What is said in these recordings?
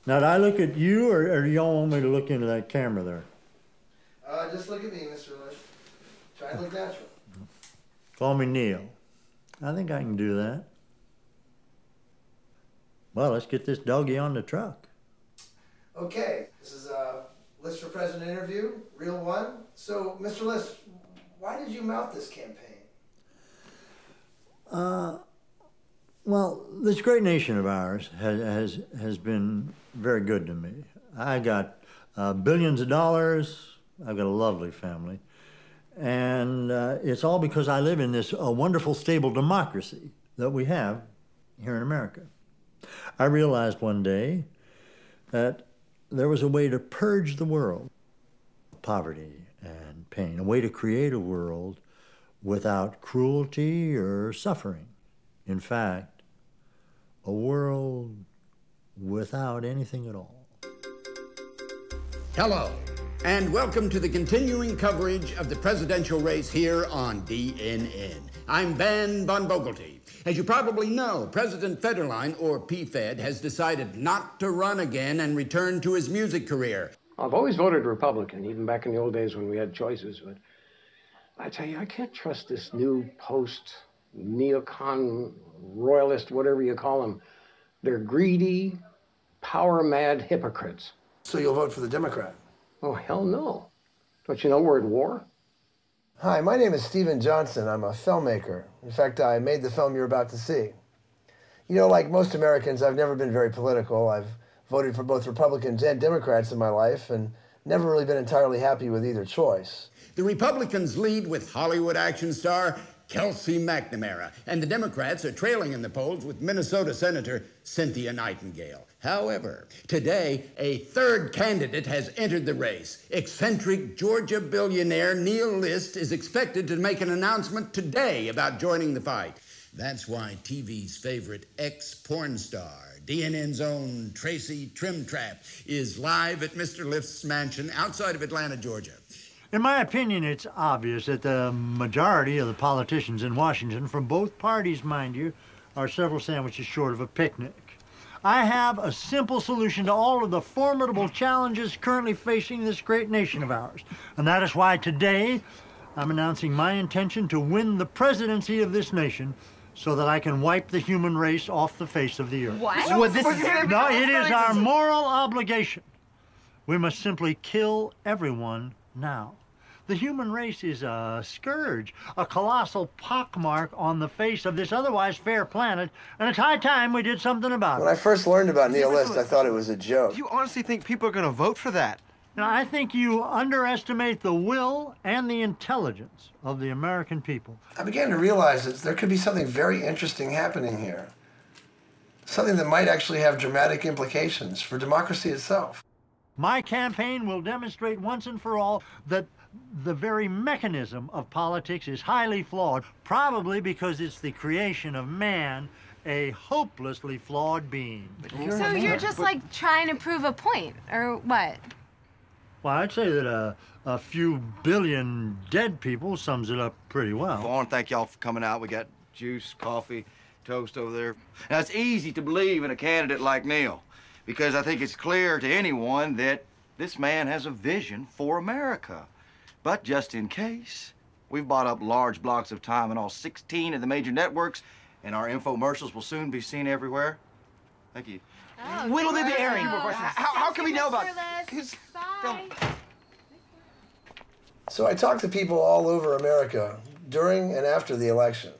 Now, did I look at you, or do y'all want me to look into that camera there? Just look at me, Mr. List. Try and look natural. Call me Neil. I think I can do that. Well, let's get this doggy on the truck. Okay, this is a List for President interview, real one. So, Mr. List, why did you mount this campaign? Well, this great nation of ours has been very good to me. I got billions of dollars. I've got a lovely family. And it's all because I live in this wonderful, stable democracy that we have here in America. I realized one day that there was a way to purge the world of poverty and pain, a way to create a world without cruelty or suffering. In fact, a world without anything at all. Hello, and welcome to the continuing coverage of the presidential race here on DNN. I'm Van von Vogelty. As you probably know, President Federline, or PFED, has decided not to run again and return to his music career. I've always voted Republican, even back in the old days when we had choices, but I tell you, I can't trust this new post-neocon, royalist, whatever you call them. They're greedy, power-mad hypocrites. So you'll vote for the Democrat? Oh, hell no. Don't you know we're at war? Hi, my name is Steven Johnson. I'm a filmmaker. In fact, I made the film you're about to see. You know, like most Americans, I've never been very political. I've voted for both Republicans and Democrats in my life and never really been entirely happy with either choice. The Republicans lead with Hollywood action star Kelsey McNamara, and the Democrats are trailing in the polls with Minnesota Senator Cynthia Nightingale. However, today, a third candidate has entered the race. Eccentric Georgia billionaire Neil List is expected to make an announcement today about joining the fight. That's why TV's favorite ex-porn star, DNN's own Tracy Trimtrap, is live at Mr. List's mansion outside of Atlanta, Georgia. In my opinion, it's obvious that the majority of the politicians in Washington, from both parties, mind you, are several sandwiches short of a picnic. I have a simple solution to all of the formidable challenges currently facing this great nation of ours. And that is why today I'm announcing my intention to win the presidency of this nation so that I can wipe the human race off the face of the earth. What? Well, No, it is our moral obligation. We must simply kill everyone now. The human race is a scourge, a colossal pockmark on the face of this otherwise fair planet, and it's high time we did something about it. When I first learned about Neil List, I thought it was a joke. You honestly think people are going to vote for that? Now, I think you underestimate the will and the intelligence of the American people. I began to realize that there could be something very interesting happening here. Something that might actually have dramatic implications for democracy itself. My campaign will demonstrate once and for all that the very mechanism of politics is highly flawed, probably because it's the creation of man, a hopelessly flawed being. So you're just like trying to prove a point, or what? Well, I'd say that a few billion dead people sums it up pretty well. I want to thank y'all for coming out. We got juice, coffee, toast over there. Now, it's easy to believe in a candidate like Neil, because I think it's clear to anyone that this man has a vision for America. But just in case, we've bought up large blocks of time in all 16 of the major networks, and our infomercials will soon be seen everywhere. Thank you. Oh, when will they be airing? How can we know about it? Bye. So I talked to people all over America during and after the election,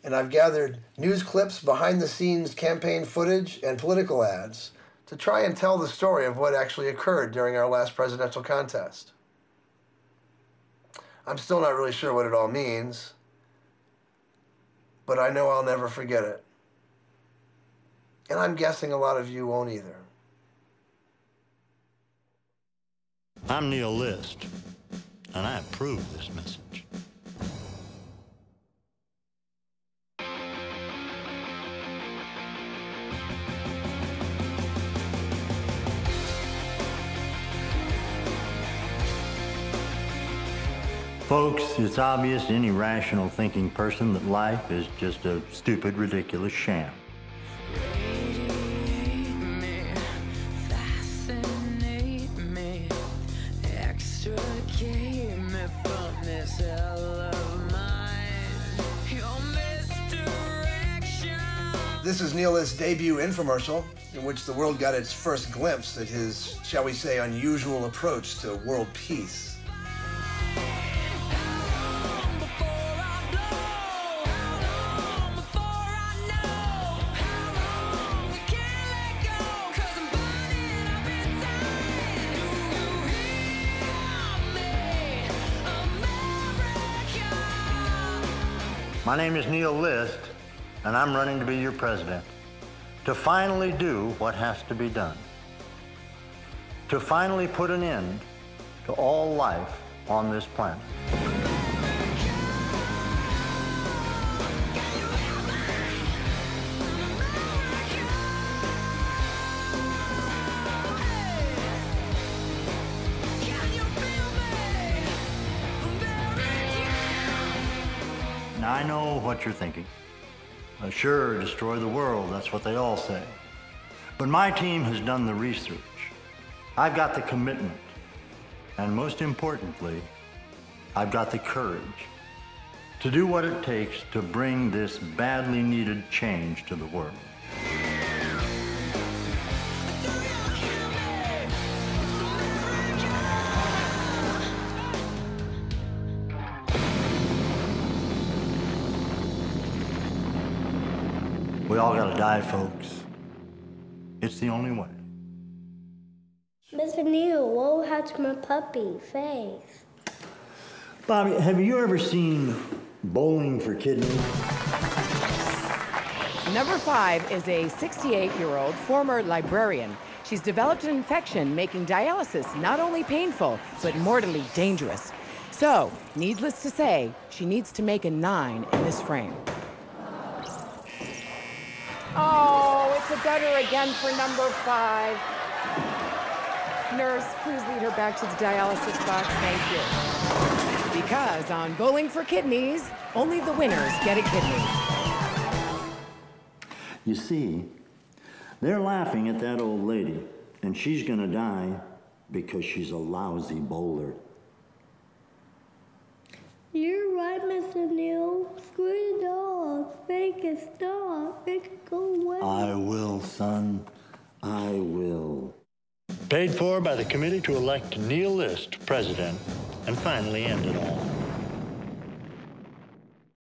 and I've gathered news clips, behind-the-scenes campaign footage, and political ads to try and tell the story of what actually occurred during our last presidential contest. I'm still not really sure what it all means, but I know I'll never forget it. And I'm guessing a lot of you won't either. I'm Neil List, and I approve this message. Folks, it's obvious to any rational thinking person that life is just a stupid, ridiculous sham. This is Neil List's debut infomercial, in which the world got its first glimpse at his, shall we say, unusual approach to world peace. My name is Neil List, and I'm running to be your president. To finally do what has to be done. To finally put an end to all life on this planet. Now, I know what you're thinking. Sure, destroy the world, that's what they all say. But my team has done the research. I've got the commitment. And most importantly, I've got the courage to do what it takes to bring this badly needed change to the world. We all gotta die, folks. It's the only way. Mr. Neil, what happened to my puppy, Faith? Bobby, have you ever seen Bowling for Kidneys? Number 5 is a 68-year-old former librarian. She's developed an infection making dialysis not only painful, but mortally dangerous. So, needless to say, she needs to make a 9 in this frame. Oh, it's a gutter again for number 5. Nurse, please lead her back to the dialysis box, thank you. Because on Bowling for Kidneys, only the winners get a kidney. You see, they're laughing at that old lady, and she's gonna die because she's a lousy bowler. You're right, Mr. Neil. Screw the dog. Make it stop. Make it go away. I will, son. I will. Paid for by the committee to elect Neil List president and finally end it all.